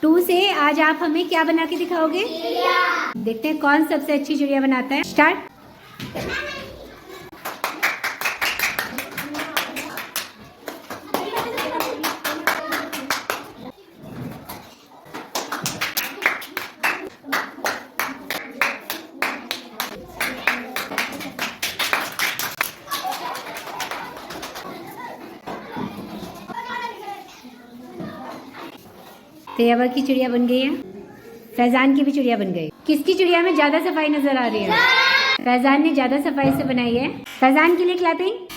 2 से आज आप हमें क्या बना के दिखाओगे? चिड़िया। देखते हैं कौन सबसे अच्छी चिड़िया बनाता है। स्टार्ट। तैयबा की चिड़िया बन गई है, फैजान की भी चिड़िया बन गई। किसकी चिड़िया में ज्यादा सफाई नजर आ रही है? फैजान ने ज्यादा सफाई से बनाई है। फैजान के लिए क्लैपिंग।